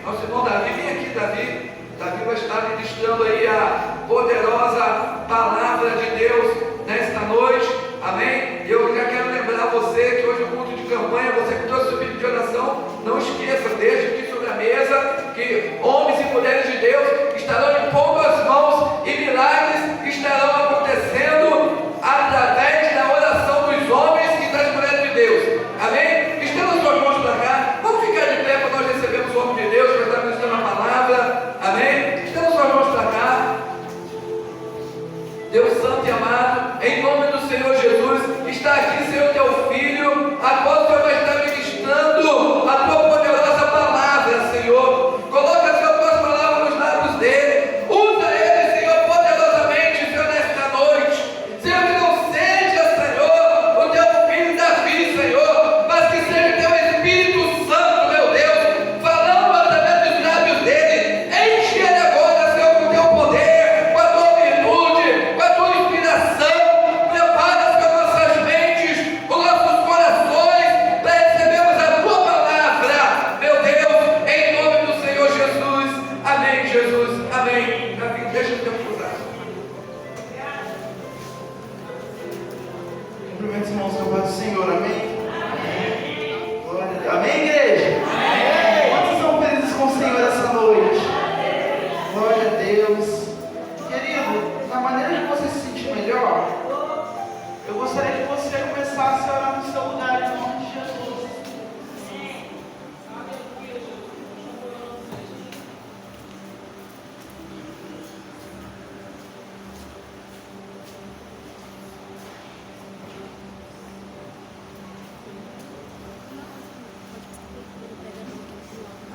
Nosso irmão Davi, vem aqui, Davi. Davi vai estar ministrando aí a poderosa palavra de Deus nesta noite. Amém? Eu já quero lembrar você que hoje é um culto de campanha. Você que trouxe o pedido de oração, não esqueça, deixe aqui sobre a mesa que homens e mulheres de Deus estarão impondo as mãos e milagres estarão acontecendo através da oração dos homens e das mulheres de Deus. Amém? Estenda suas mãos para cá. Vamos ficar de pé para nós recebermos o homem de Deus que está ministrando a palavra. Amém? Estenda suas mãos para cá. Deus santo e amado, em nome do Senhor Jesus, está aqui, Senhor, teu filho, a qual o Senhor vai estar ministrando a tua poderosa palavra, Senhor. Coloca, Senhor, as tuas palavras nos lábios dele. Usa ele, Senhor, poderosamente, Senhor, nesta noite. Senhor, que não seja, Senhor, o teu filho Davi, Senhor, mas que seja o teu Espírito Santo, meu Deus, falando através dos lábios dele. Enche ele agora, Senhor, com o teu poder, com a tua virtude, com a tua inspiração. Prepara, Senhor, nossas mentes, os nossos corações, para recebermos a tua palavra, meu Deus, em nome do Senhor Jesus. Amém, Jesus. Amém. Davi, deixa o tempo usar. Cumprimento os irmãos com a paz do Senhor, amém? Amém. Glória a Deus. Amém, igreja? Amém. Quantos estão felizes com o Senhor essa noite? Glória a Deus. Querido, na maneira que você se sentir melhor, eu gostaria que você começasse a orar no seu lugar em nome de Jesus.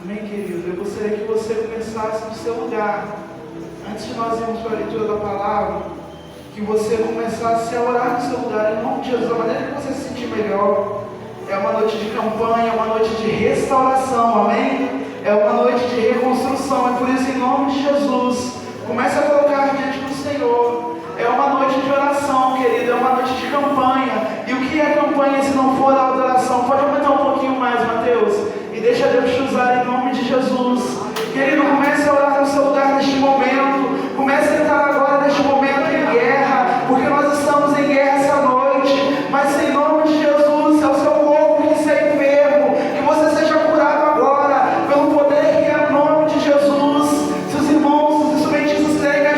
Amém, querido? Eu gostaria que você começasse no seu lugar. Antes de nós irmos para a leitura da palavra, que você começasse a orar no seu lugar em nome de Jesus, da maneira que você se sentir melhor. É uma noite de campanha, é uma noite de restauração, amém? É uma noite de reconstrução, e por isso, em nome de Jesus, comece a colocar diante do Senhor. É uma noite de oração, querido, é uma noite de campanha. E o que é campanha se não for a adoração? Pode aumentar um pouquinho mais, Mateus, e deixa Deus te usar em nome de Jesus. Querido, comece a orar no seu lugar neste momento. Comece a entrar agora neste momento em guerra, porque nós estamos em guerra essa noite. Mas em nome de Jesus, é o seu corpo que está enfermo, que você seja curado agora, pelo poder que é o nome de Jesus. Se os irmãos, os instrumentistas querem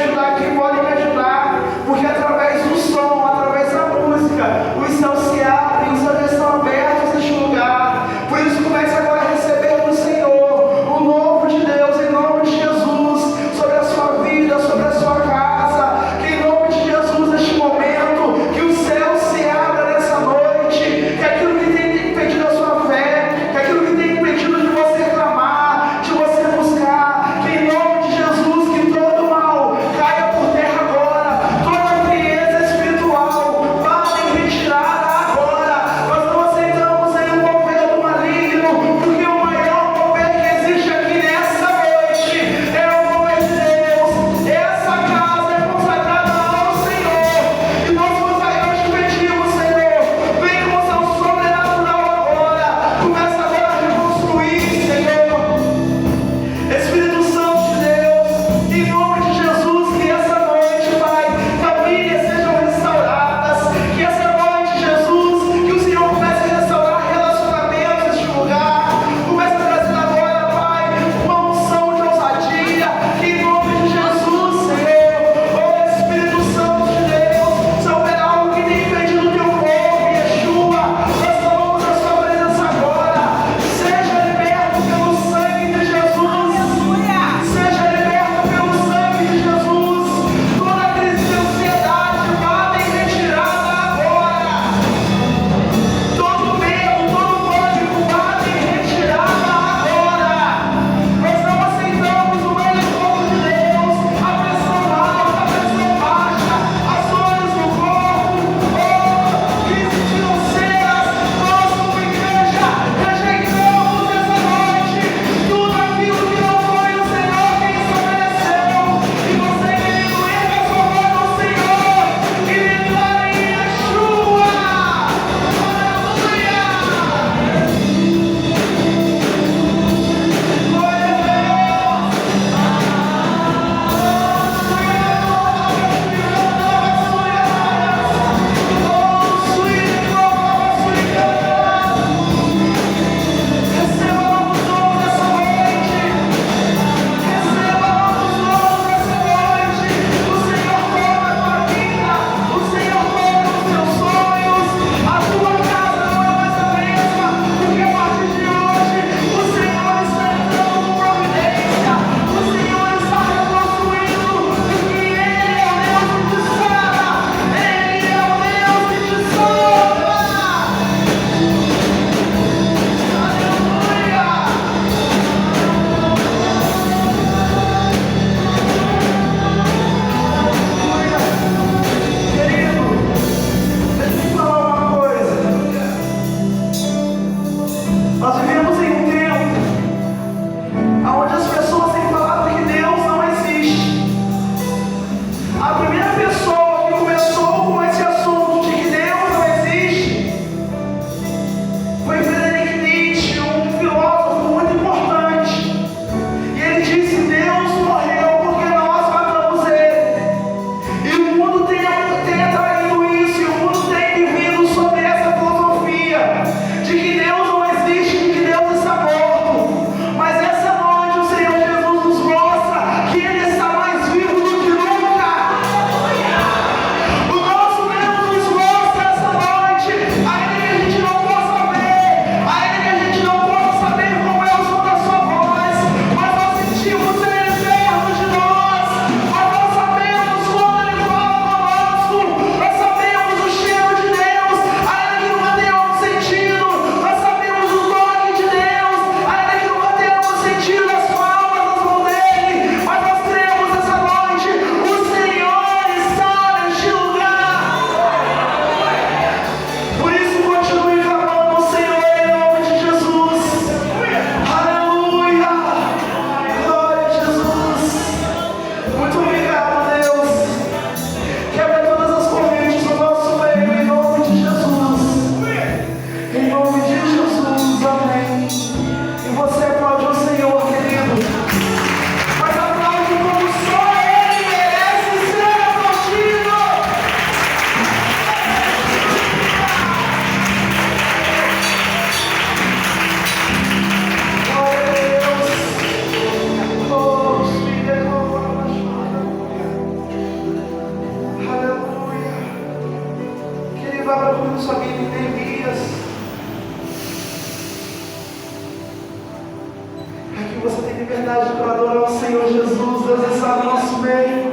liberdade para adorar o Senhor Jesus. Deus está no nosso meio.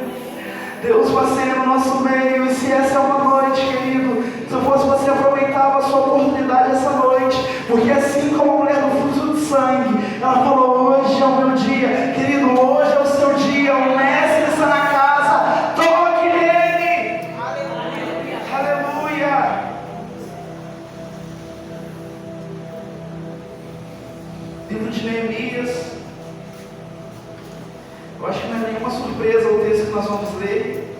Deus passeia no nosso meio. E se essa é uma noite, querido, se eu fosse você, aproveitava a sua oportunidade essa noite. Porque assim como a mulher do fluxo de sangue, ela falou: hoje é o meu dia. Querido, hoje é o seu dia. O mestre está na casa. Toque nele. Aleluia. Aleluia. Livro de Neemias. Eu acho que não é nenhuma surpresa o texto que nós vamos ler.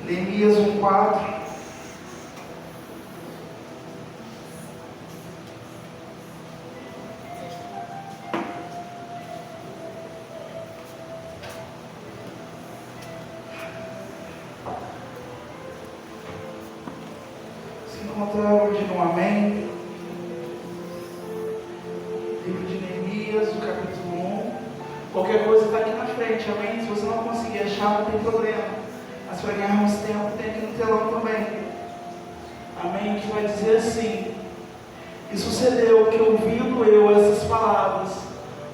Neemias 1:4. Se encontrar, diga um amém. Livro de Neemias, o capítulo 1. Qualquer coisa está aqui na frente, amém? Se você não conseguir achar, não tem problema. Mas para ganharmos tempo, tem aqui no telão também. Amém? Que vai dizer assim: e sucedeu que, ouvindo eu essas palavras,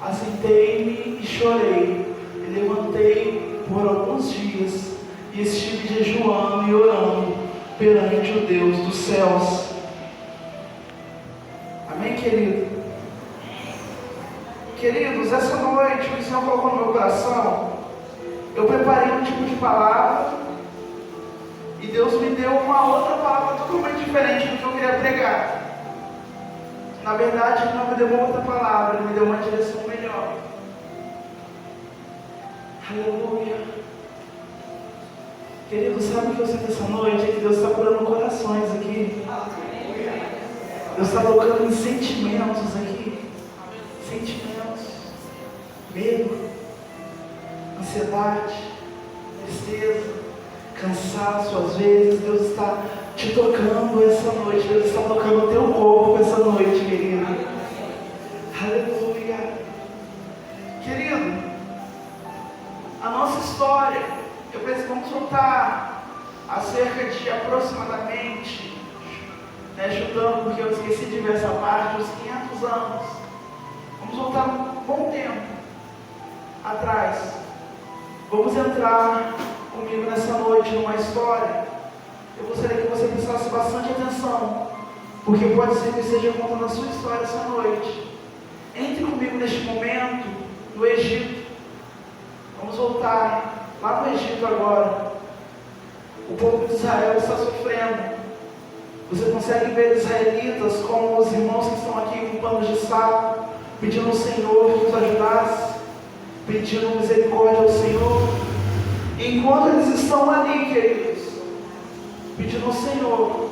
assentei-me e chorei, e levantei por alguns dias, e estive jejuando e orando perante o Deus dos céus. Amém, querido? Queridos, essa noite o Senhor colocou no meu coração. Eu preparei um tipo de palavra e Deus me deu uma outra palavra totalmente diferente do que eu queria pregar. Na verdade, Ele não me deu uma outra palavra, Ele me deu uma direção melhor. Aleluia. Queridos, sabe o que eu sinto essa noite? É que Deus está curando corações aqui. Deus está tocando em sentimentos aqui. Sentimentos, medo, ansiedade, tristeza, cansaço. Às vezes Deus está te tocando essa noite. Deus está tocando o teu corpo essa noite, querido. Aleluia. Querido, a nossa história, eu penso que vamos voltar a cerca de aproximadamente, chutando porque eu esqueci de ver essa parte, uns 500 anos. Vamos voltar um bom tempo atrás. Vamos entrar comigo nessa noite numa história. Eu gostaria que você prestasse bastante atenção, porque pode ser que eu esteja contando a sua história essa noite. Entre comigo neste momento no Egito. Vamos voltar lá no Egito agora. O povo de Israel está sofrendo. Você consegue ver israelitas como os irmãos que estão aqui com panos de saco, pedindo ao Senhor que os ajudasse, pedindo misericórdia ao Senhor. E enquanto eles estão ali, queridos, pedindo ao Senhor,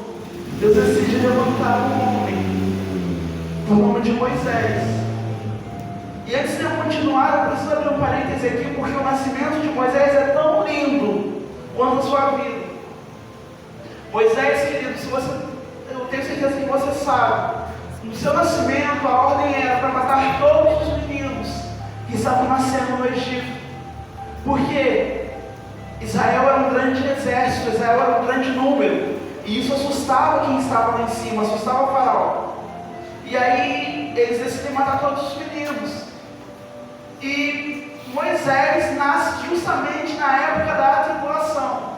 Deus decide levantar um homem, por nome de Moisés. E antes de eu continuar, eu preciso abrir um parêntese aqui, porque o nascimento de Moisés é tão lindo quanto a sua vida. Moisés, querido, eu tenho certeza que você sabe, no seu nascimento a ordem era para matar todos os meninos que estavam nascendo no Egito. Porque Israel era um grande exército, Israel era um grande número, e isso assustava quem estava lá em cima, assustava o faraó. E aí eles decidem matar todos os meninos. E Moisés nasce justamente na época da tribulação.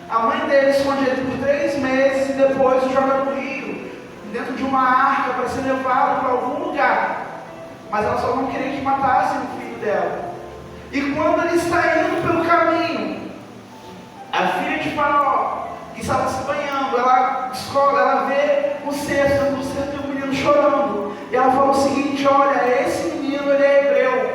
A mãe dele esconde ele por 3 meses e depois o joga no rio, dentro de uma arca, para ser levado para algum lugar. Mas ela só não queria que matassem o filho dela. E quando ele está indo pelo caminho, a filha de Faraó, que estava se banhando, ela vê o cesto e o menino chorando. E ela fala o seguinte: olha, esse menino ele é hebreu,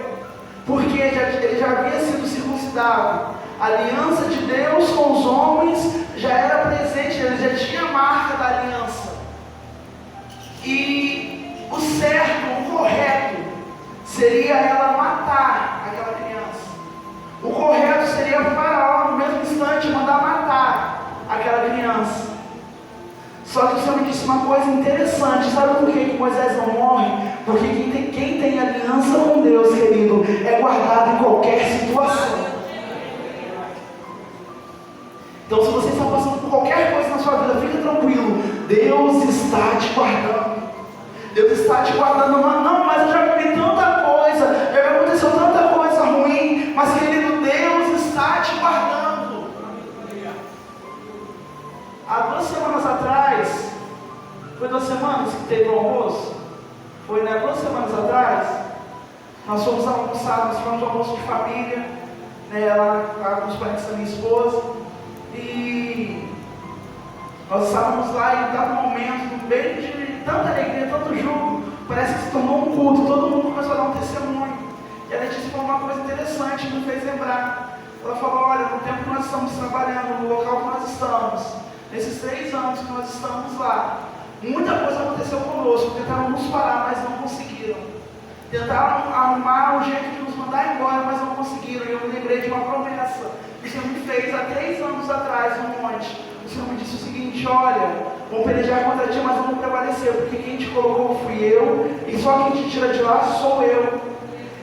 porque ele já havia sido circuncidado. A aliança de Deus com os homens já era presente, ele já tinha a marca da aliança. E o certo, o correto, seria ela matar aquela criança. O correto seria o Faraó, no mesmo instante, mandar matar aquela criança. Só que o Senhor me disse uma coisa interessante. Sabe por que Moisés não morre? Porque quem tem aliança com Deus, querido, é guardado em qualquer situação. Então, se você está passando por qualquer coisa na sua vida, fica tranquilo. Deus está te guardando. Deus está te guardando. Não, mas eu já vivi tanta coisa. Nós fomos almoçar, nós fomos um almoço de família, né, lá com os parentes da minha esposa, e nós estávamos lá e estava um momento, no meio de tanta alegria, tanto júbilo, parece que se tornou um culto, todo mundo começou a dar um testemunho. E a Letícia falou uma coisa interessante, me fez lembrar. Ela falou, olha, no tempo que nós estamos trabalhando, no local que nós estamos, nesses 3 anos que nós estamos lá, muita coisa aconteceu conosco, tentaram nos parar, mas não conseguiram. Tentaram arrumar um jeito de nos mandar embora, mas não conseguiram. E eu me lembrei de uma promessa que o Senhor me fez há 3 anos atrás, no monte. O Senhor me disse o seguinte, olha, vão pelejar contra ti, mas não vão prevalecer, porque quem te colocou fui eu, e só quem te tira de lá sou eu.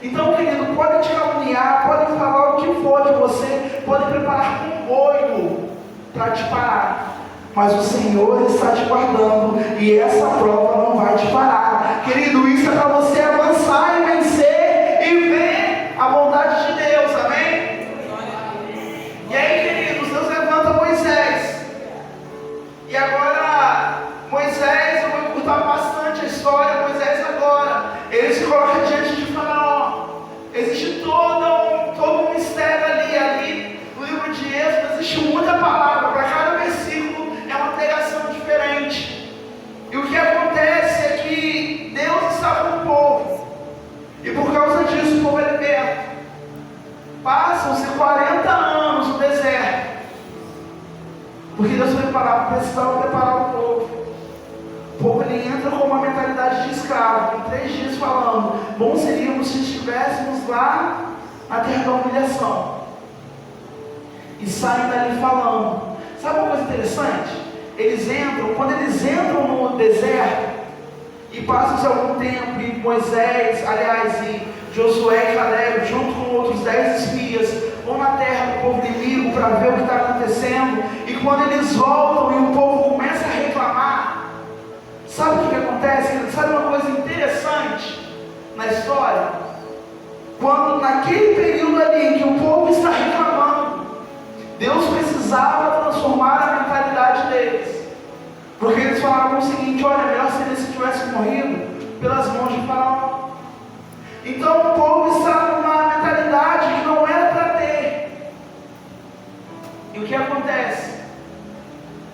Então, querido, podem te caluniar, podem falar o que for de você, podem preparar comboio para te parar, mas o Senhor está te guardando, e essa prova não vai te parar. Querido, isso é para você avançar e vencer, e ver a bondade de Deus, amém? E aí, queridos, Deus levanta Moisés, e agora, Moisés, eu vou encurtar bastante a história. Moisés agora, ele se coloca diante de Faraó. Existe todo um mistério ali no livro de Êxodo, existe muita palavra, para cada versículo é uma pregação diferente. E o que acontece é que Deus está com o povo, e por causa disso o povo é liberto. Passam-se 40 anos no deserto, porque Deus precisava preparar o povo. O povo ele entra com uma mentalidade de escravo, em 3 dias falando, bom seríamos se estivéssemos lá na terra da humilhação, e saem dali falando. Sabe uma coisa interessante? Quando eles entram no deserto, e passam-se algum tempo, e Moisés, aliás, e Josué e Caleb, junto com outros 10 espias, vão na terra do povo inimigo para ver o que está acontecendo, e quando eles voltam e o povo começa a reclamar, sabe o que acontece? Sabe uma coisa interessante na história? Quando naquele período ali que o povo está reclamando, Deus precisava transformar a mentalidade deles, porque eles falavam o seguinte, olha, melhor se eles tivessem morrido pelas mãos de Faraó. Então o povo está numa mentalidade que não era para ter. E o que acontece?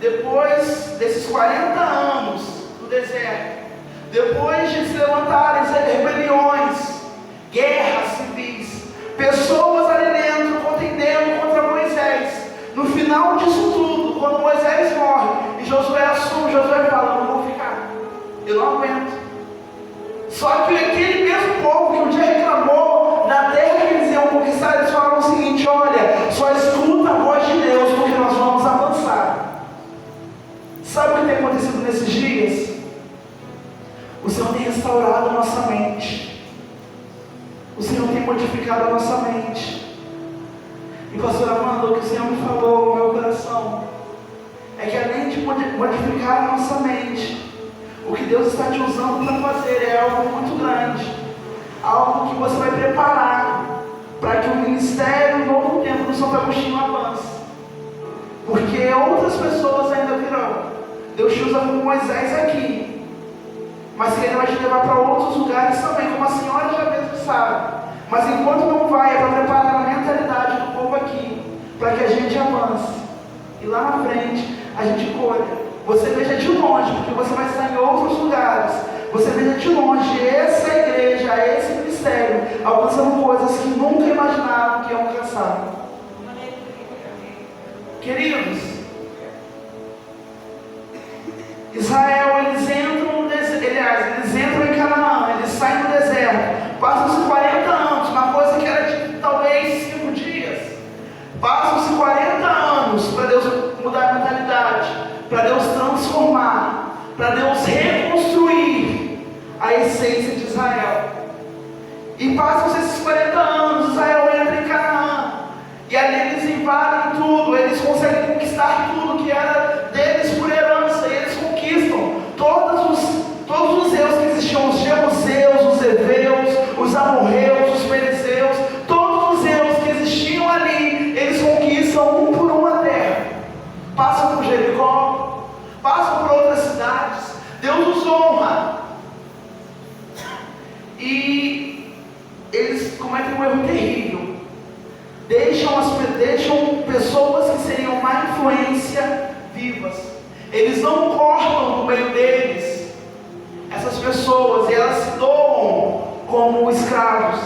Depois desses 40 anos do deserto, depois de se levantarem rebeliões, guerras civis, pessoas ali dentro contendendo contra Moisés, no final disso tudo, quando Moisés morre e Josué assume, Josué fala, eu não vou ficar, eu não aguento. Só que aquele mesmo povo que um dia reclamou da terra que eles iam conquistar, eles falaram o seguinte, olha, só escuta a voz de Deus, porque nós vamos avançar. Sabe o que tem acontecido nesses dias? O Senhor tem restaurado a nossa mente, o Senhor tem modificado a nossa mente. E pastor Amanda, o que o Senhor me falou no meu coração é que além de modificar a nossa mente, o que Deus está te usando para fazer é algo muito grande, algo que você vai preparar para que o ministério no novo tempo do Santo Agostinho avance, porque outras pessoas ainda virão. Deus te usa como Moisés aqui, mas Ele vai te levar para outros lugares também, como a senhora já mesmo sabe. Mas enquanto não vai, é para preparar a mentalidade do povo aqui, para que a gente avance, e lá na frente a gente colha. Você veja de longe, porque você vai estar em outros lugares. Você veja de longe essa igreja, esse ministério, alcançando coisas que nunca imaginavam que iam alcançar. Queridos, Israel, eles entram no deserto, eles entram em Canaã, eles saem do deserto, passam-se 40 anos, uma coisa que era de talvez 5 dias. Passam-se 40 anos para Deus mudar a mentalidade, para Deus transformar, para Deus reconstruir a essência de Israel. E passam-se esses 40 anos, Israel entra em Canaã, e ali eles invadem tudo, eles conseguem conquistar tudo que era deles por herança, e eles conquistam todos os deuses que existiam, os jebuseus, os heveus, os amorreus, os perizeus, todos os deuses que existiam ali, eles conquistam um por uma terra, passam por Jericó, passam por outras cidades, Deus os honra, e eles cometem um erro terrível. Deixam pessoas que seriam má influência vivas. Eles não cortam no meio deles essas pessoas, e elas se doam como escravos.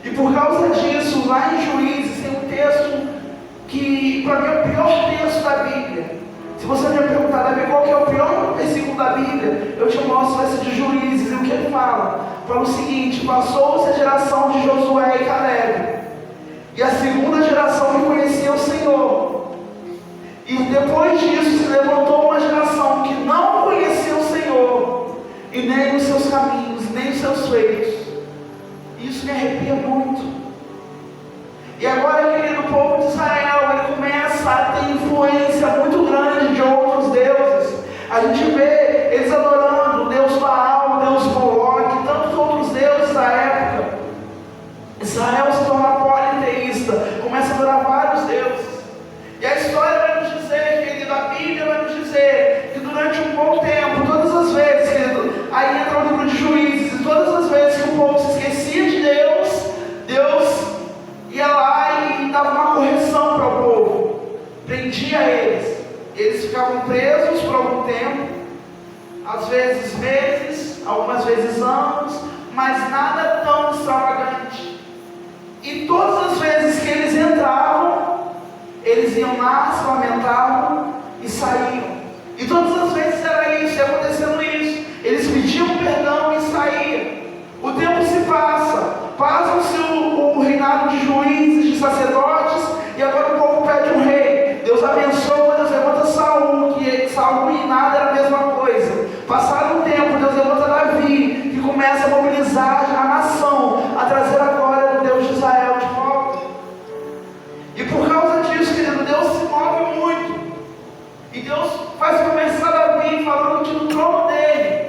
E por causa disso, lá em Juízes tem um texto que para mim é o pior texto da Bíblia. Se você me perguntar, Davi, qual que é o pior versículo da Bíblia, eu te mostro, vai ser de Juízes. E o que ele fala? Fala o seguinte: passou-se a geração de Josué e Caleb, e a segunda geração que conhecia o Senhor. E depois disso se levantou uma geração que não conhecia o Senhor, e nem os seus caminhos, nem os seus feitos. Isso me arrepia muito. E agora, querido, o povo de Israel, ele começa a ter influência muito grande de outros deuses. A gente vê eles adorando o Deus Baal, o Deus Moloque, e tantos outros deuses da época. Israel se torna politeísta, começa a adorar vários deuses. E a história vai nos dizer, querido, a Bíblia vai nos dizer que durante um bom tempo, todas as vezes, querido, aí entra o livro de Juízes, e todas as vezes que o povo se esquecia de Deus, Deus ia lá e dava uma correção para o povo, prendia eles. Eles ficavam presos por algum tempo, às vezes meses, algumas vezes anos, mas nada tão extravagante. E todas as vezes que eles entravam, eles iam lá, se lamentavam e saíam. E todas as vezes era isso, ia acontecendo isso. Eles pediam perdão e saíam. O tempo se passa-se o reinado de juízes, de sacerdotes, e agora o povo pede um rei. Deus abençoa, Deus levanta Saul, que Saul e nada era a mesma coisa. Passado um tempo, Deus levanta Davi, que começa a mobilizar a nação, a trazer a glória do Deus de Israel de volta. E por causa disso, querido, Deus se move muito. E Deus faz começar Davi falando que no trono dele,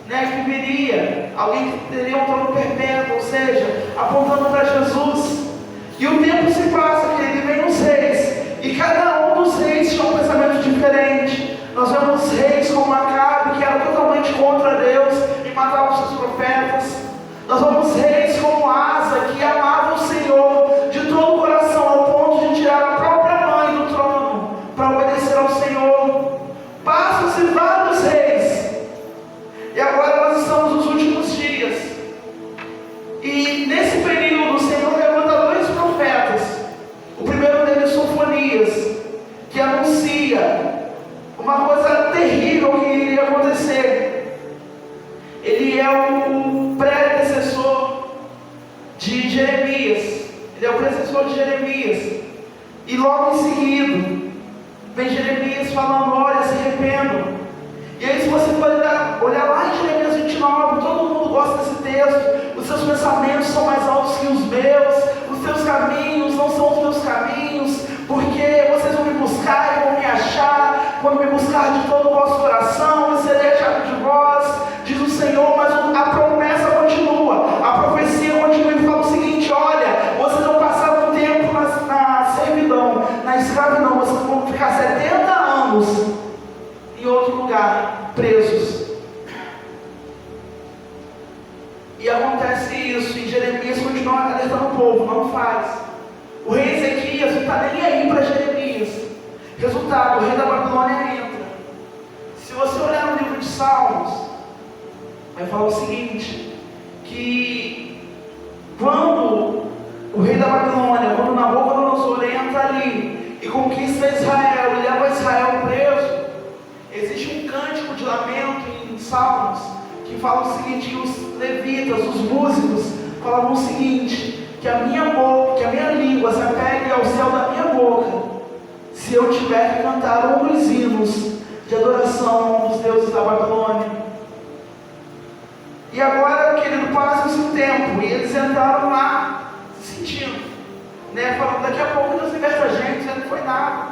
que viria alguém que teria um trono perpétuo, ou seja, apontando para Jesus. E o tempo se passa, querido, e vem os reis, e cada um dos reis tinha um pensamento diferente. Nós vemos reis como Acabe, que era totalmente contra Deus e matava os seus profetas. Nós vemos reis como Asa, que amava o Senhor de todo o coração, ao ponto de tirar a própria mãe do trono para obedecer ao Senhor. Passam-se vários reis, e agora nós estamos nos últimos dias. E nesse período o Senhor levanta dois profetas. O primeiro deles, Sofonias, que anuncia uma coisa terrível que iria acontecer. Ele é o predecessor de Jeremias. Ele é o predecessor de Jeremias. E logo em seguida vem Jeremias falando: olha, se arrependam. E aí, se você for olhar lá em Jeremias 29, todo mundo gosta desse texto. Os seus pensamentos são mais altos que os meus, os seus caminhos não são os meus caminhos, porque vocês vão me buscar e vão me achar, quando me buscar de todo o vosso coração, e serei achado de vós, diz o Senhor. Mas a promessa continua, a profecia continua, e fala o seguinte: olha, vocês vão passar um tempo na servidão, na escravidão, vocês vão ficar 70 anos em outro lugar, presos. E acontece isso, e Jeremias continua alertando o povo: não faz. O rei Ezequias não está nem aí para Jeremias. Resultado, o rei da Babilônia entra. Se você olhar no livro de Salmos, vai falar o seguinte, que quando o rei da Babilônia, quando Nabucodonosor entra ali e conquista Israel e leva Israel preso, existe um cântico de lamento em Salmos que fala o seguinte, que os levitas, os músicos, falavam o seguinte: que a minha boca, que a minha língua se apegue ao céu da minha boca, se eu tiver que cantar um dos hinos de adoração dos deuses da Babilônia. E agora, querido, passa-se um tempo, e eles entraram lá se sentindo, falando: daqui a pouco Deus liberta a gente, não foi nada.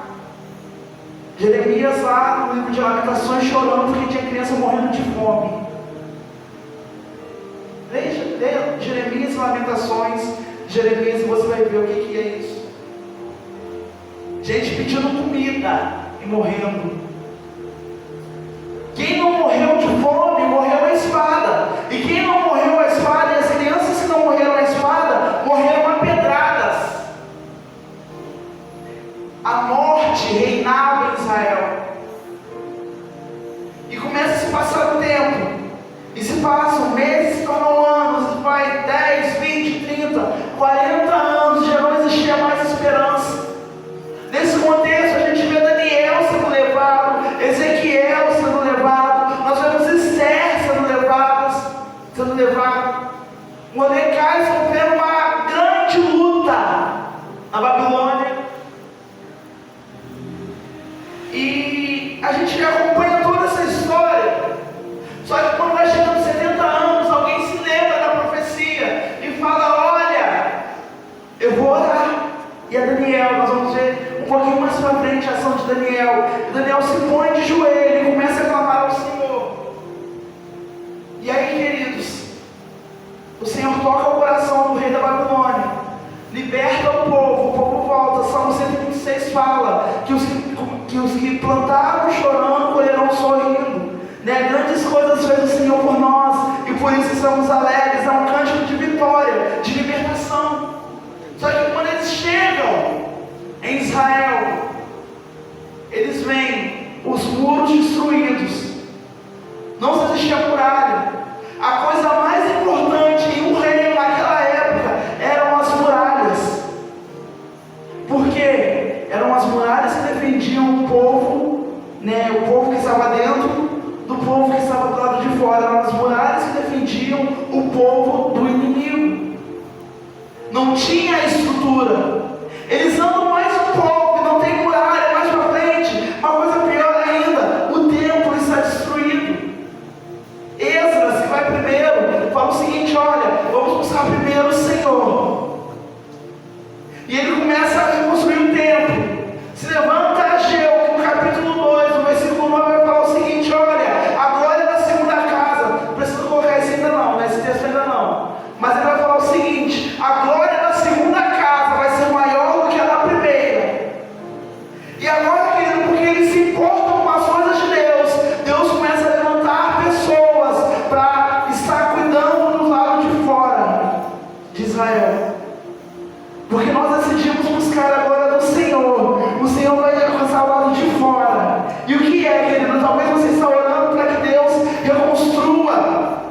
Jeremias lá no livro de Lamentações chorando porque tinha criança morrendo de fome. Leia Jeremias e Lamentações, Jeremias, e você vai ver o que é isso. Gente pedindo comida e morrendo. Quem não morreu de fome, morreu a espada. E quem não morreu a espada, e as crianças que não morreram a espada, Eu vou orar. E a Daniel, nós vamos ver um pouquinho mais pra frente a ação de Daniel. Daniel se põe de joelho e começa a clamar ao Senhor. E aí, queridos, o Senhor toca o coração do rei da Babilônia, liberta o povo volta. Salmo 126 fala que os que plantaram chorando colherão sorrindo, né? Grandes coisas fez o Senhor por nós, e por isso estamos alegres. É um cântico de vitória, de libertação. Só que quando eles chegam em Israel, eles veem os muros destruídos, não se existia muralha. A coisa mais importante em um reino naquela época eram as muralhas. Por quê? Eram as muralhas que defendiam o povo, né? O povo que estava dentro do povo que estava do lado de fora. Eram as muralhas que defendiam o povo do inimigo. Não tinha estrutura. Eles andam mais um pouco, não tem muralha mais para frente. Uma coisa pior ainda, o templo está destruído. Esdras, que vai primeiro, fala o seguinte: olha, vamos buscar primeiro o Senhor. E ele começa a reconstruir o templo. Se levanta Ageu, que no capítulo 2, no versículo 9, vai falar o seguinte: olha, a glória da segunda casa, não precisa colocar isso ainda não, né? Esse texto ainda não. Mas ele vai falar o seguinte: a glória da segunda casa vai ser maior do que a da primeira. E agora, querido, porque eles se importam com as coisas de Deus, Deus começa a levantar pessoas para estar cuidando do lado de fora de Israel. Porque nós decidimos buscar a glória do Senhor. O Senhor vai alcançar o lado de fora. E o que é, querido? Talvez você está orando para que Deus reconstrua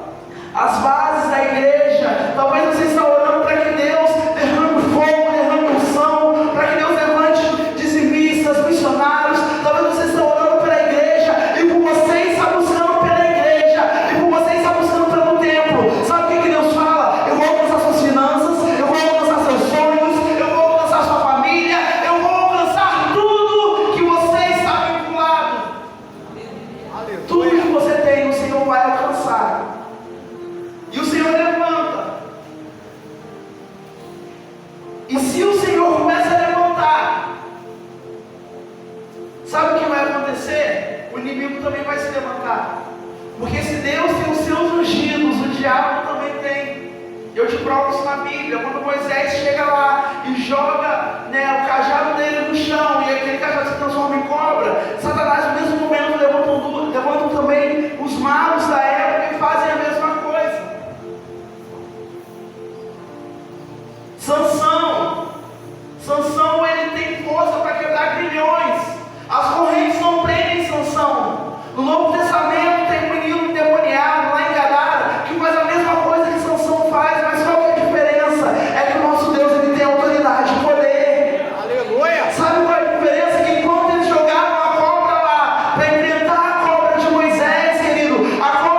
as bases da igreja. Talvez você está orando para que Deus derrame fogo, derrame unção, para que Deus levante dizimistas, missionários. Talvez você está orando pela igreja, e por você está buscando pela igreja, e por você está buscando pelo templo. Sabe o que Deus fala? Eu vou alcançar suas finanças, eu vou alcançar seus sonhos, eu vou alcançar sua família, eu vou alcançar tudo que você está vinculado. Tudo que você tem, o Senhor vai alcançar. E o Senhor levanta. E se o Senhor começa a levantar, sabe o que vai acontecer? O inimigo também vai se levantar. Porque se Deus tem os seus ungidos, o diabo também tem. Eu te provo isso na Bíblia. Quando Moisés chega lá e joga, né, o cajado dele no chão, e aquele cajado se transforma em cobra, Satanás no mesmo momento levantam também os magos da época e fazem a mesma coisa. Sansão, ele tem força para quebrar grilhões. As correntes não prendem Sansão. No Novo Testamento tem um menino endemoniado lá em Gadara que faz a mesma coisa que Sansão faz, mas qual é a diferença? É que o nosso Deus, ele tem autoridade e poder. Aleluia! Sabe qual é a diferença? Que enquanto eles jogavam a cobra lá para enfrentar a cobra de Moisés, querido, a cobra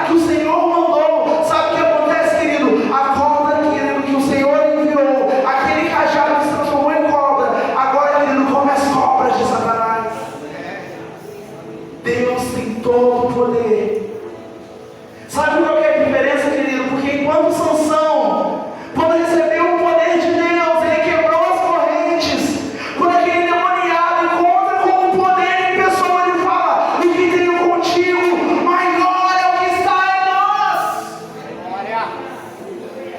que o Senhor mandou, sabe o que acontece, querido? A cobra, querido, que o Senhor enviou, aquele cajado que se transformou em cobra, agora, querido, come as cobras de Satanás. Deus tem todo o poder. Sabe qual é a diferença, querido? Porque enquanto Sansão, quando recebeu o poder de Deus, ele quebrou as correntes. Quando aquele demoniado encontra com o poder em pessoa, ele fala: o que tenho contigo, maior é o que está em nós.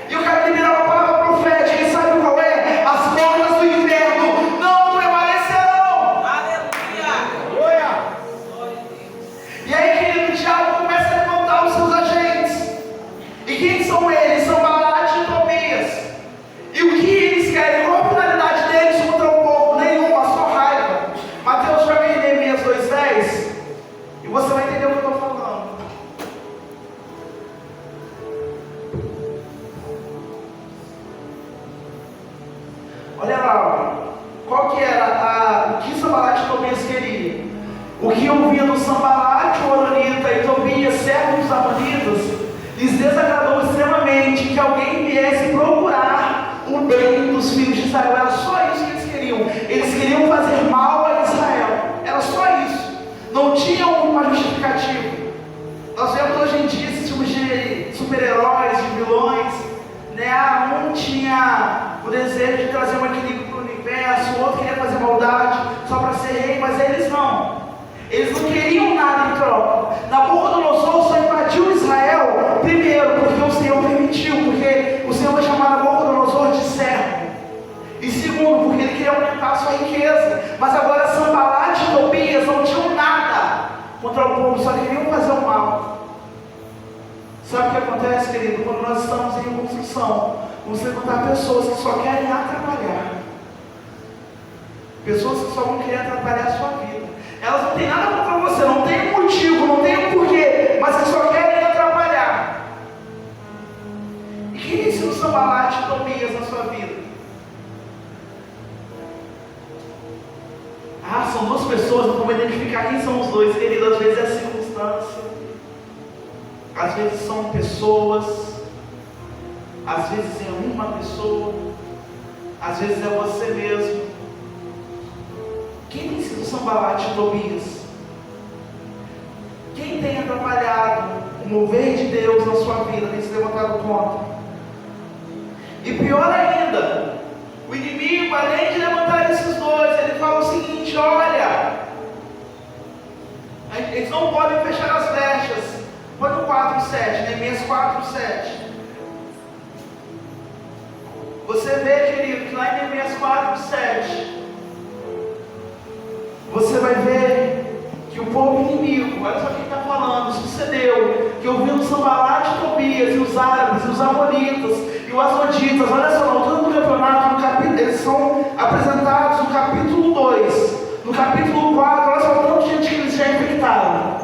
E eu quero liberar uma palavra profética, e sabe qual é? As portas do inferno não prevalecerão. Aleluia! E aí, querido, o diabo começa a levantar os seus agentes. E quem são eles? São Balaate e Tobias. E o que eles querem? Qual a finalidade deles contra o povo? Nenhuma, só raiva. Mateus, joga em Neemias 2:10 e você vai entender o que eu estou falando. Olha lá, qual que era o que Sanbalate e Tobias queriam? O que ouvia do Sanbalate, o Horonita e Tobias, servos dos amonitas, lhes desagradou extremamente que alguém viesse procurar o bem dos filhos de Israel. Era só isso que eles queriam. Eles queriam fazer mal a Israel. Era só isso. Não tinha uma justificativa. Nós vemos hoje em dia esses filmes de super-heróis, de vilões, né? um tinha o desejo de trazer um equilíbrio para o universo, o outro queria fazer maldade só para ser rei, mas eles não. Eles não queriam nada em troca. Nabucodonosor só invadiu Israel, primeiro, porque o Senhor permitiu, porque o Senhor vai chamar Nabucodonosor de servo. E segundo, porque ele queria aumentar a sua riqueza. Mas agora Sanbalat e Tobias não tinham nada contra o povo, só queriam fazer o mal. Sabe o que acontece, querido? Quando nós estamos em construção, vamos encontrar pessoas que só querem atrapalhar. Pessoas que só vão querer atrapalhar a sua vida. Elas não têm nada contra você, não tem um motivo, não tem um porquê, mas que só querem atrapalhar. E quem ensina o Sanbalat e Tobias na sua vida? São duas pessoas, não vou identificar quem são os dois, querido. Às vezes é circunstância, às vezes são pessoas, às vezes é uma pessoa, às vezes é você mesmo. Quem tem sido Sanbalat e Tobias? Quem tem atrapalhado o mover de Deus na sua vida, tem se levantado contra? E pior ainda, o inimigo, além de levantar esses dois, ele fala o seguinte: olha, eles não podem fechar as brechas. Põe no 4:7, Neemias 4:7. Você vê, querido, que lá em Neemias 4:7, você vai ver que o povo inimigo, olha só quem está falando, sucedeu que ouvindo Sanbalat e Tobias, e os árabes, e os amonitas, e os asdoditas, olha só, na altura do campeonato, no capítulo, eles são apresentados no capítulo 2, no capítulo 4, olha só o tanto de gente que eles já infectaram,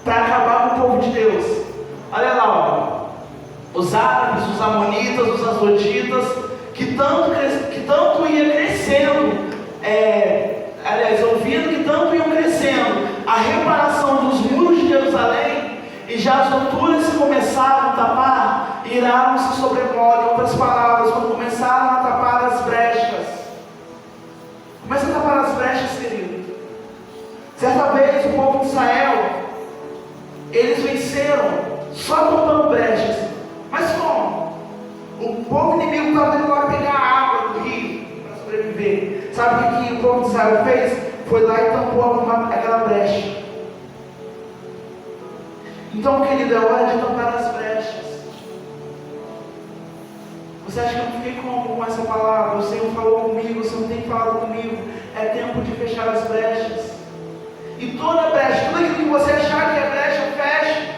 para acabar com o povo de Deus. Olha lá, ó, os árabes, os amonitas, os asdoditas, que tanto ia crescendo, ouvindo que tanto iam crescendo a reparação dos muros de Jerusalém, e já as alturas se começaram a tapar, iraram-se sobremodo. Em outras palavras, quando começaram a tapar as brechas, começa a tapar as brechas, querido. Certa vez o povo de Israel, eles venceram só tapando brechas. Mas como? O povo inimigo estava indo lá pegar água do rio para sobreviver. Sabe o que o povo de Israel fez? Foi lá e tampou aquela brecha. Então, querido, é hora de tampar as brechas. Você acha que eu não fiquei com essa palavra? O Senhor falou comigo, o Senhor tem falado comigo. É tempo de fechar as brechas. E toda brecha, tudo aquilo que você achar que é brecha, feche.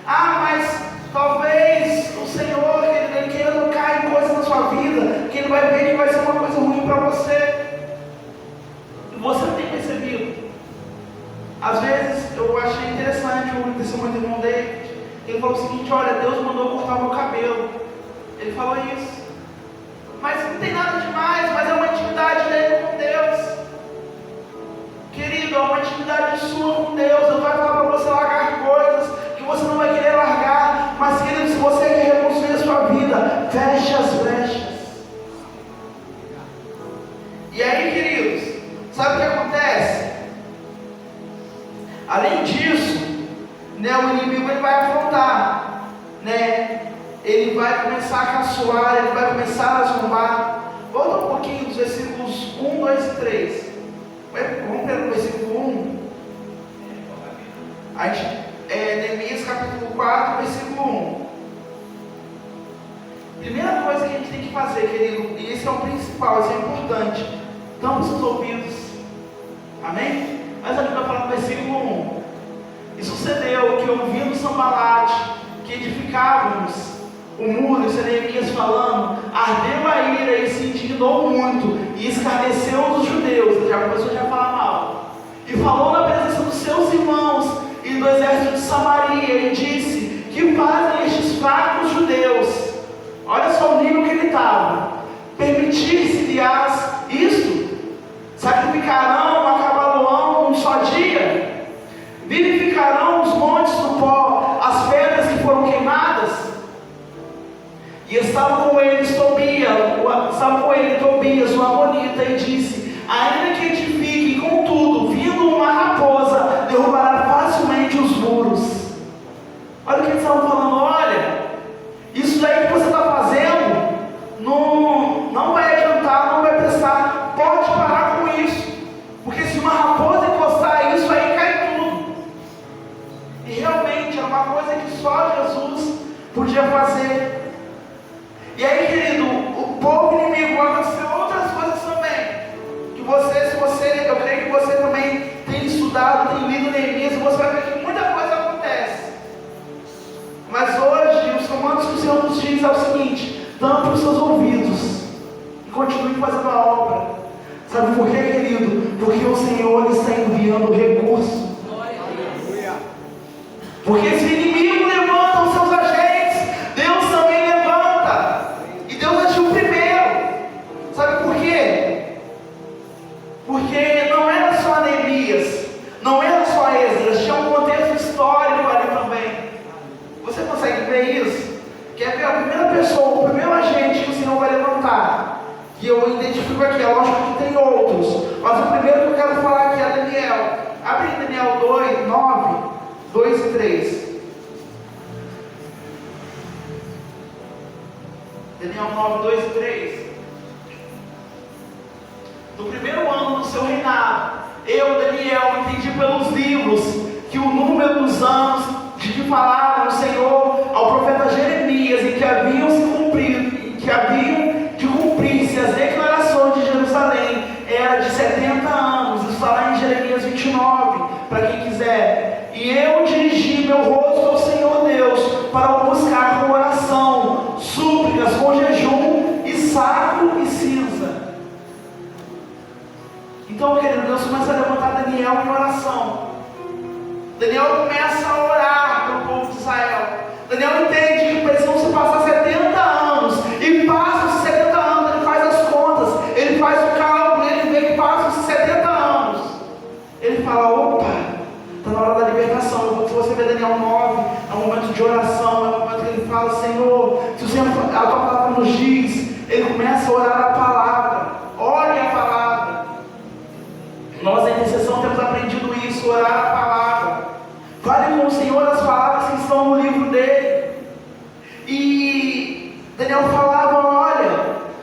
Mas talvez o Senhor, Ele queira tocar em coisas na sua vida, que Ele vai ver que vai ser uma coisa ruim para você. Você não tem percebido? Às vezes eu achei interessante o testemunho do irmão David. Ele falou o seguinte: olha, Deus mandou cortar o meu cabelo. Ele falou isso. Mas não tem nada demais, mas é uma intimidade dele com Deus. Querido, é uma intimidade sua com Deus. Ele vai falar para você largar coisas que você não vai querer largar. Mas, querido, se você quer reconstruir a sua vida, feche as brechas. E aí, queridos, sabe o que acontece? Além disso, o inimigo ele vai afrontar, ele vai começar a caçoar, ele vai começar a zombar. Volta um pouquinho dos versículos 1, 2 e 3. Vamos pelo versículo 1. Neemias capítulo 4, versículo 1. Primeira coisa que a gente tem que fazer, querido, e esse é o principal, isso é importante: tampa os seus ouvidos. Amém? Mas aqui vai falar no versículo 1. E sucedeu que, ouvindo Sanbalat, que edificávamos o muro, e Neemias falando, ardeu a ira e se indignou muito, e escarneceu dos judeus. Ele já começou a falar mal. E falou na presença dos seus irmãos e do exército de Samaria, e disse: que fazem estes fracos judeus? Olha só o nível que ele estava. Permitir-se-lhes isto? Sacrificarão a Cabaluão num só dia? Vivificarão os montes do pó, as pedras que foram queimadas? E estava com ele Tobias, o amonita, e disse: ainda que edifique, contudo, vindo uma raposa, derrubará facilmente os muros. Olha o que eles estavam falando: olha, isso daí que você está fazendo fazer. E aí, querido, o povo inimigo vai acontecer outras coisas também. Que eu creio que você também tem estudado, tem lido Neemias, e você vai ver que muita coisa acontece. Mas hoje, os comandos que o Senhor nos diz é o seguinte: tampe os seus ouvidos e continue fazendo a obra. Sabe por quê, querido? Porque o Senhor está enviando recursos. Porque se o inimigo levanta os seus agentes, Deus também levanta. E Deus agiu primeiro. Sabe por quê? Porque não era só Neemias, não era só Esdras, tinha um contexto histórico ali também. Você consegue ver isso? Quer ver a primeira pessoa, o primeiro agente que o Senhor vai levantar? Que eu identifico aqui, é lógico que tem outros, mas o primeiro que eu quero falar aqui é Daniel. Abre em Daniel 2, 9, 2 e 3. Daniel 9, 2 e 3. No primeiro ano do seu reinado, eu, Daniel, entendi pelos livros que o número dos anos de que falaram o Senhor ao profeta Jeremias e que haviam se cumprido, e que haviam de cumprir-se as declarações de Jerusalém era de 70 anos. Isso está lá em Jeremias 29, para quem quiser. E eu dirigi meu rosto ao Senhor Deus para o buscar com oração, súplicas, com jejum e saco e cinza. Então, querido, Deus começa a levantar Daniel em oração. Daniel começa a orar para o povo de Israel. Daniel entende que precisam se passar 70 anos. E passa os 70 anos, ele faz as contas, ele faz o cálculo, ele vê que passam os 70 anos. Ele fala: opa, está na hora da libertação. Se você ver Daniel 9, é um momento de oração, é um momento que ele fala: Senhor, se o Senhor, a tua palavra nos diz, ele começa a orar a palavra. Ore a palavra. Nós, em intercessão, temos aprendido isso, orar a palavra. Fale com o Senhor as palavras que estão no livro dele. E Daniel falava,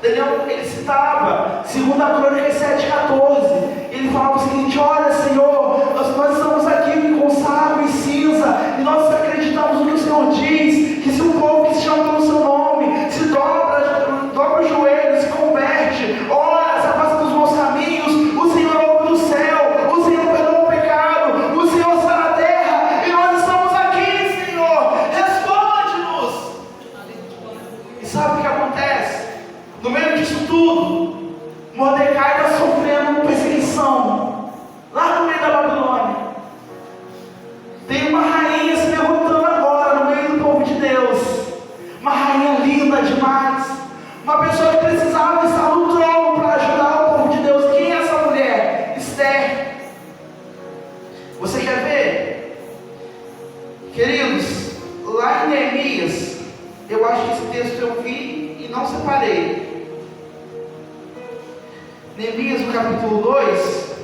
Daniel, ele citava 2 Crônicas 7,14. Ele falava o seguinte: olha, Senhor, nós estamos aqui com saco e cinza, e nós acreditamos no que o Senhor diz, que se o povo que se chama pelo seu nome se dobra o joelho, se converte, ora, se afasta dos maus caminhos, o Senhor ouve do céu, o Senhor perdoa o pecado, o Senhor está na terra, e nós estamos aqui, Senhor, responde-nos. E sabe o que acontece? No meio disso tudo, Mordecai está sofrendo perseguição lá no meio da Babilônia. Tem uma rainha se levantando agora no meio do povo de Deus, uma rainha linda demais, uma pessoa que precisava estar no trono para ajudar o povo de Deus. Quem é essa mulher? Esther. Você quer ver? Queridos, lá em Neemias, eu acho que esse texto eu vi e não separei. Neemias, no capítulo 2,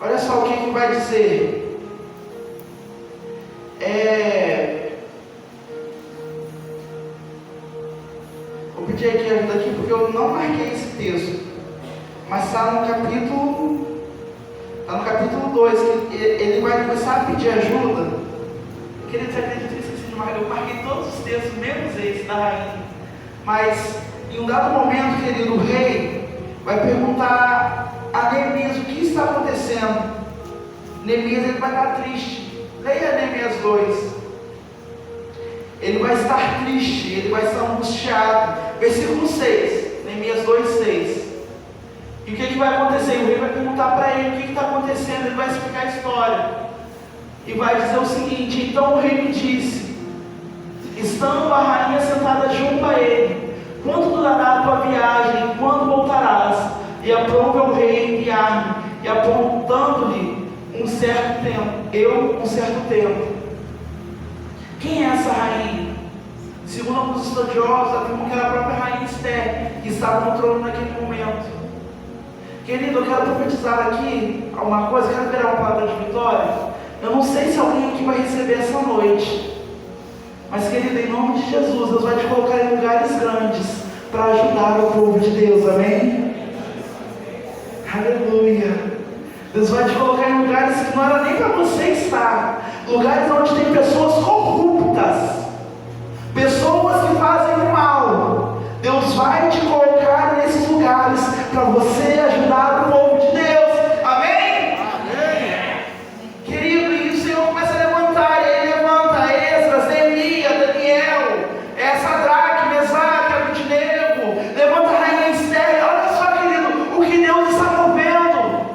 olha só o que vai dizer. Vou pedir aqui ajuda aqui porque eu não marquei esse texto, mas está no capítulo 2, que ele vai começar a pedir ajuda. Queridos, acredito que eu esqueci de marcar. Eu marquei todos os textos, menos esse da rainha. Mas em um dado momento, querido, o rei vai perguntar a Neemias o que está acontecendo. Neemias, ele vai estar triste. Leia Neemias 2. Ele vai estar triste, ele vai estar angustiado. Versículo 6, Neemias 2, 6. E o que vai acontecer? O rei vai perguntar para ele o que está acontecendo. Ele vai explicar a história e vai dizer o seguinte: então o rei me disse, estando a rainha sentada junto a ele: quanto durará a tua viagem? Quando voltarás? E aprove ao rei enviar-me, e apontando-lhe um certo tempo. Quem é essa rainha? Segundo alguns estudiosos, afirmam que era a própria rainha Esther, que estava no trono naquele momento. Querido, eu quero profetizar aqui alguma coisa, quero liberar uma palavra de vitória. Eu não sei se alguém aqui vai receber essa noite, mas, querido, em nome de Jesus, Deus vai te colocar em lugares grandes para ajudar o povo de Deus, amém? Aleluia. Deus vai te colocar em lugares que não era nem para você estar, lugares onde tem pessoas vai te colocar nesses lugares para você ajudar o povo de Deus. Amém? Amém. Querido, e o Senhor começa a levantar, e Ele levanta Esdras, Neemias, Daniel, Sadraque, Mesaque, Abednego, levanta a rainha Esther. Olha só, querido, o que Deus está movendo.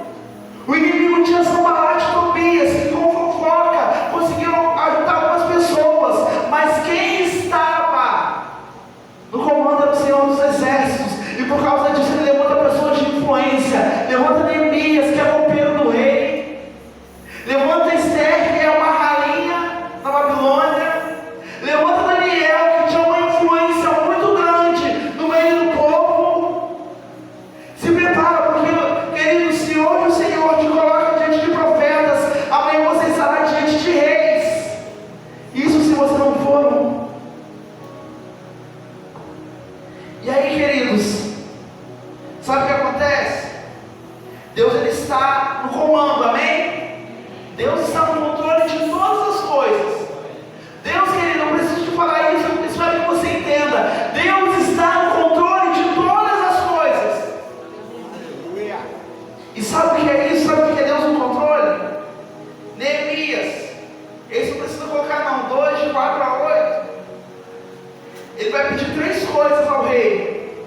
O inimigo tinha Sanbalate e Tobias, que com fofoca conseguiram ajudar algumas pessoas, mas quem estava no comando era o Senhor dos Exércitos, e por causa disso Ele levanta pessoas de influência, levanta Neemias, que é copeiro do rei, levanta Esther, que é uma rainha na Babilônia, levanta Daniel, que tinha uma influência muito grande no meio do povo. Se prepara, porque, querido, se hoje o Senhor te coloca diante de profetas, amanhã você estará diante de reis. Isso se você não for um. E aí, queridos, sabe o que acontece? Deus, Ele está no comando, amém? Deus está no controle de todas as coisas. Deus, querido, eu preciso te falar isso, eu espero que você entenda. Deus está no controle de todas as coisas. E sabe o que é isso? Sabe o que é Deus no controle? Neemias, esse não precisa colocar não, 2, de 4 a 8. Ele vai pedir 3 coisas ao rei.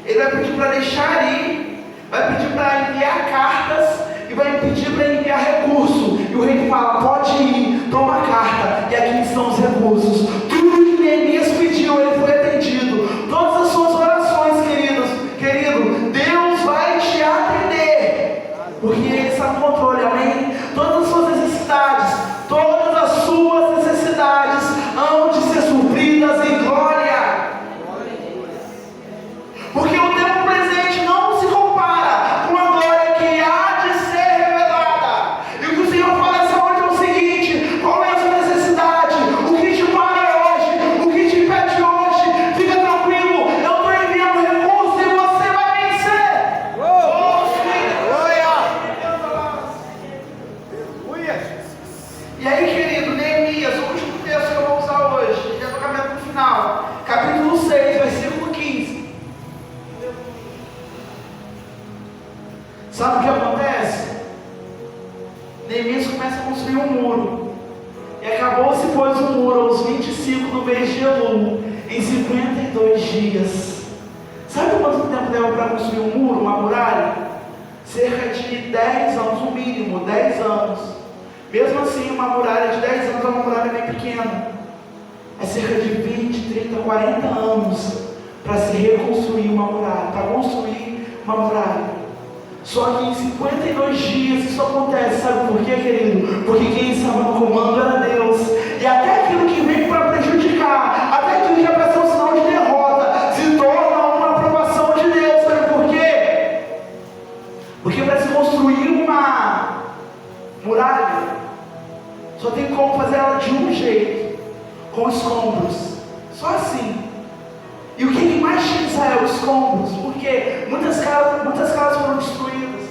Ele vai pedir para deixar ir, vai pedir para enviar cartas e vai pedir para enviar recurso. E o rei fala: pode ir, toma a carta, e aqui estão os recursos. Tudo que Neemias pediu, ele foi atendido. Todas as suas orações, querido, Deus vai te atender, porque Ele está no controle, amém? Todas as suas necessidades hão de ser supridas em glória. Porque o tempo presente não se compara com a glória que há de ser revelada. E o que o Senhor fala essa noite é o seguinte: qual é a sua necessidade? O que te para hoje? O que te impede hoje? Fica tranquilo, eu estou enviando recurso e você vai vencer. E aí, querido, Neemias, o último texto que eu vou usar hoje, já estou caminhando para o final, capítulo 6, versículo 15. Sabe o que acontece? Neemias começa a construir um muro. E acabou-se, pois, o muro aos 25 do mês de Elul, em 52 dias. Sabe quanto tempo leva para construir um muro, uma muralha? Cerca de 10 anos, no mínimo, 10 anos. Mesmo assim, uma muralha de 10 anos é uma muralha bem pequena. É cerca de 20, 30, 40 anos para se reconstruir uma muralha, para construir uma muralha. Só que em 52 dias isso acontece, sabe por quê, querido? Porque quem estava no comando era Deus. E até aquilo que vem para prejudicar, até aquilo que é para ser um sinal de derrota, se torna uma aprovação de Deus, sabe por quê? Porque para se construir uma muralha, só tem como fazer ela de um jeito, com escombros, só assim. E o que mais tinha em Israel? Escombros, porque muitas casas foram destruídas,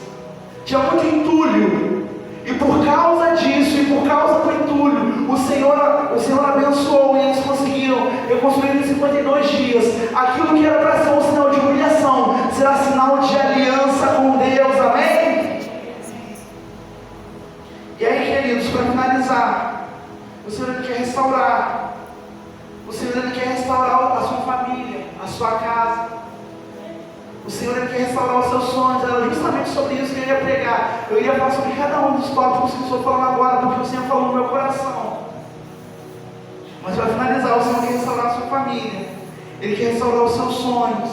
tinha muito entulho, e por causa disso, e por causa do entulho, o Senhor abençoou, e eles conseguiram reconstruir em 52 dias. Aquilo que era para ser um sinal de humilhação, será sinal de aliança com Deus, amém? E aí, queridos, para finalizar, o Senhor quer restaurar. O Senhor quer restaurar a sua família, a sua casa. O Senhor quer restaurar os seus sonhos. Era justamente sobre isso que eu ia pregar. Eu ia falar sobre cada um dos tópicos que eu estou falando agora, porque o Senhor falou no meu coração. Mas para finalizar, o Senhor quer restaurar a sua família. Ele quer restaurar os seus sonhos.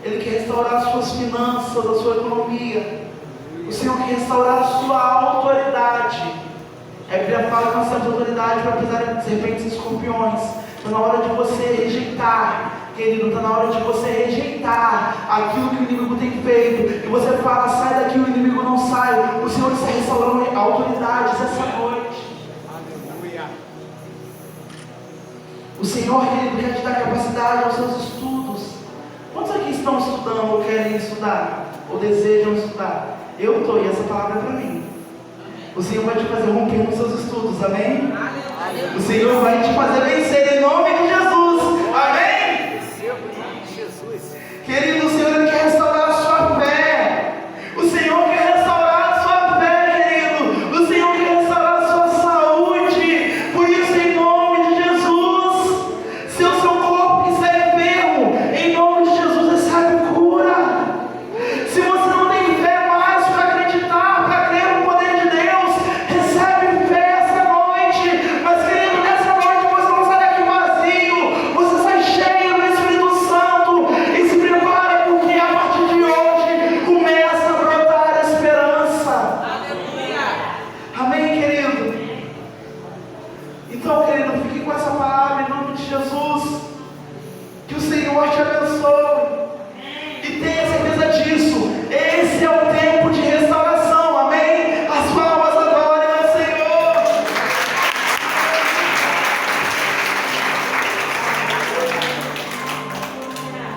Ele quer restaurar as suas finanças, a sua economia. O Senhor quer restaurar a sua autoridade. A Bíblia fala que nós temos autoridade para pisar em serpentes e escorpiões. Está na hora de você rejeitar, querido, está na hora de você rejeitar aquilo que o inimigo tem feito. E você fala: sai daqui, o inimigo não sai. O Senhor está restaurando autoridades essa noite. Aleluia. O Senhor, querido, quer te dar capacidade aos seus estudos. Quantos aqui estão estudando ou querem estudar? Ou desejam estudar? Eu estou, e essa palavra é para mim. O Senhor vai te fazer romper nos seus estudos, amém? O Senhor vai te fazer vencer em nome de Jesus, amém? Senhor te abençoe.